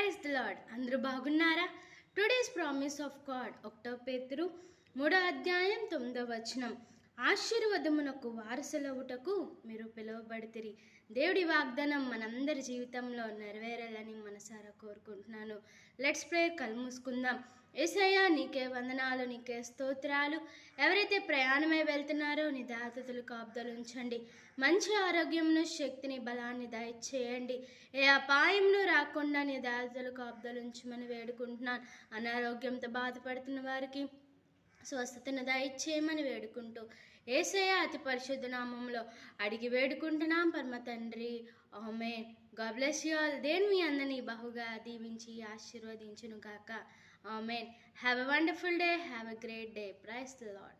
Praise the lord. అందరూ బాగున్నారా? Today's promise of God 1 పేతురు 3:9 ఆశీర్వాదమునకు వారసులవుటకు మీరు పిలువబడితిరి. దేవుడి వాగ్దానం మనందరి జీవితంలో నెరవేరాలని మనసారా కోరుకుంటున్నాను. Let's pray. కళ్ళు మూసుకుందాం. యేసయ్యా, నీకే వందనాలు, నీకే స్తోత్రాలు. ఎవరైతే ప్రయాణమై వెళ్తున్నారో నీ దాతలు కాపుదలు ఉంచండి. మంచి ఆరోగ్యంను, శక్తిని, బలాన్ని దయచేయండి. ఏ అపాయంను రాకుండా నీ దాతలు కాపుదలు ఉంచమని వేడుకుంటున్నాను. అనారోగ్యంతో బాధపడుతున్న వారికి స్వస్థతను దయచేయమని వేడుకుంటూ యేసయ్య అతి పరిశుద్ధ నామంలో అడిగి వేడుకుంటున్నాం పరమ తండ్రి. ఆమేన్. God bless you all. దేవుని మీ అందరినీ బహుగా దీవించి ఆశీర్వదించును గాక. ఆమేన్. Have a wonderful day. Have a great day. Praise the lord.